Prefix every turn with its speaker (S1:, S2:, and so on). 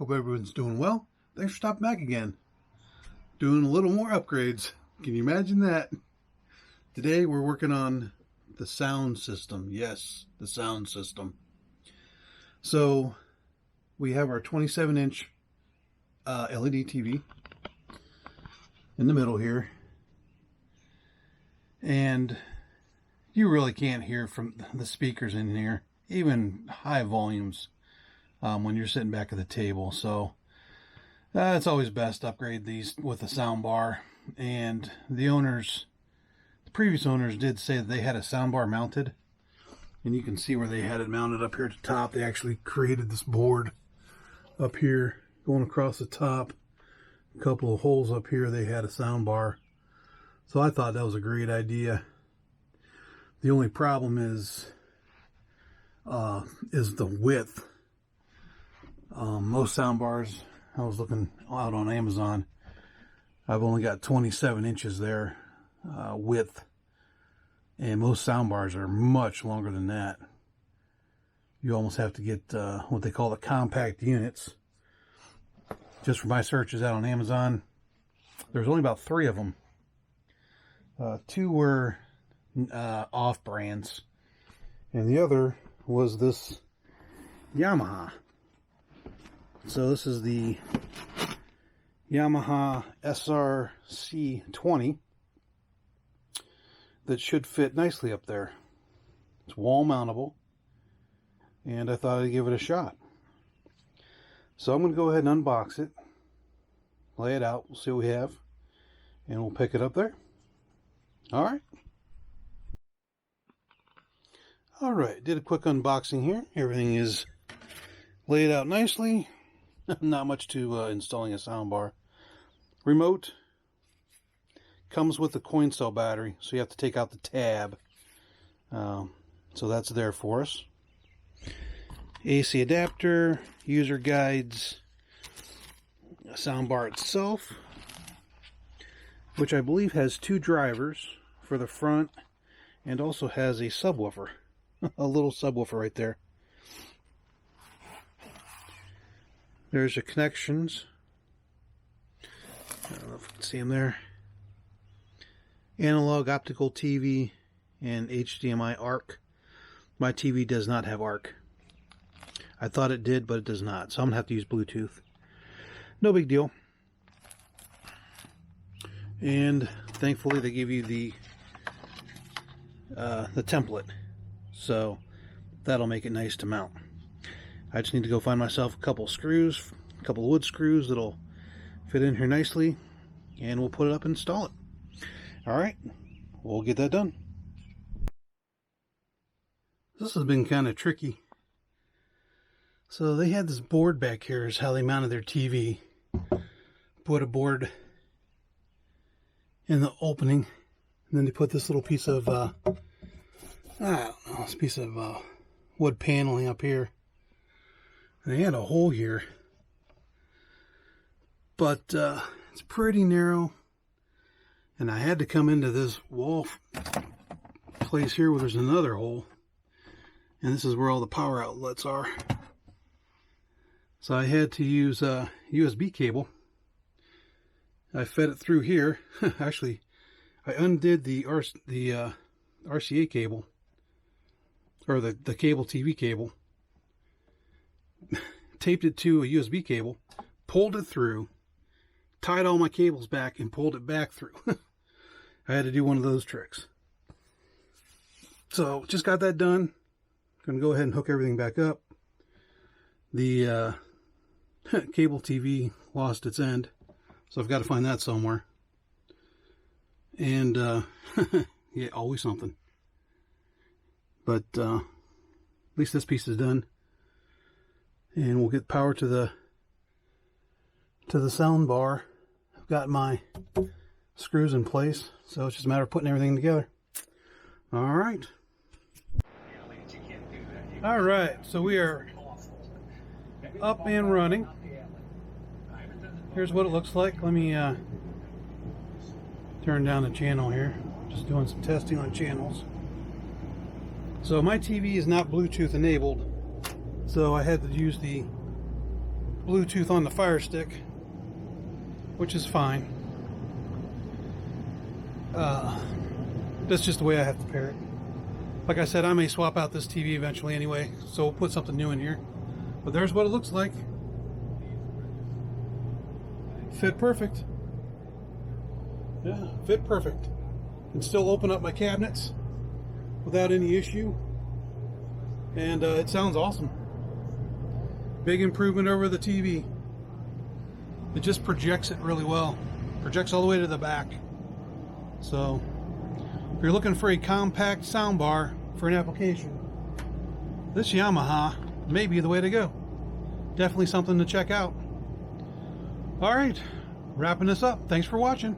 S1: Hope everyone's doing well. Thanks for stopping back again. Doing a little more upgrades. Can you imagine that? Today we're working on the sound system. Yes, the sound system. So we have our 27-inch LED TV in the middle here. And you really can't hear from the speakers in here, even high volumes, when you're sitting back at the table. So it's always best to upgrade these with a sound bar. And the previous owners did say that they had a sound bar mounted, and you can see where they had it mounted up here at the top. They actually created this board up here going across the top, a couple of holes up here. They had a sound bar, so I thought that was a great idea. The only problem is the width. Most sound bars, I was looking out on Amazon, I've only got 27 inches there width, and most sound bars are much longer than that. You almost have to get what they call the compact units. Just for my searches out on Amazon, there's only about 3 of them. 2 were off brands, and the other was this YAMAHA. So this is the YAMAHA SR-C20 that should fit nicely up there. It's wall mountable, and I thought I'd give it a shot. So I'm going to go ahead and unbox it, lay it out, we'll see what we have, and we'll pick it up there. Alright. Alright, did a quick unboxing here. Everything is laid out nicely. Not much to installing a soundbar. Remote comes with the coin cell battery, so you have to take out the tab. So that's there for us. AC adapter, user guides, a soundbar itself, which I believe has 2 drivers for the front, and also has a subwoofer, a little subwoofer right there. There's your connections. I don't know if you can see them there. Analog, optical TV, and HDMI ARC. My TV does not have ARC. I thought it did, but it does not. So I'm going to have to use Bluetooth. No big deal. And thankfully they give you the template. So that'll make it nice to mount. I just need to go find myself a couple screws, a couple wood screws that'll fit in here nicely, and we'll put it up and install it. Alright, we'll get that done. This has been kind of tricky. So they had this board back here is how they mounted their TV. Put a board in the opening, and then they put this little piece of, I don't know, this piece of wood paneling up here. And they had a hole here, but it's pretty narrow, and I had to come into this wall place here where there's another hole, and this is where all the power outlets are. So I had to use a USB cable. I fed it through here. Actually, I undid the RCA cable, or the cable TV cable, taped it to a USB cable, pulled it through, tied all my cables back, and pulled it back through. I had to do one of those tricks. So just got that done. Going to go ahead and hook everything back up. The cable TV lost its end, so I've got to find that somewhere. And yeah, always something. But at least this piece is done. And we'll get power to the sound bar. I've got my screws in place, so it's just a matter of putting everything together. All right. All right, so we are up and running. Here's what it looks like. Let me turn down the channel here. Just doing some testing on channels. So my TV is not Bluetooth enabled, so I had to use the Bluetooth on the Fire Stick, which is fine. That's just the way I have to pair it. Like I said, I may swap out this TV eventually anyway, so we'll put something new in here. But there's what it looks like. Fit perfect. Yeah, fit perfect. Can still open up my cabinets without any issue. And it sounds awesome. Big improvement over the TV. It just projects it really well. Projects all the way to the back. So, if you're looking for a compact soundbar for an application, this Yamaha may be the way to go. Definitely something to check out. Alright, wrapping this up. Thanks for watching.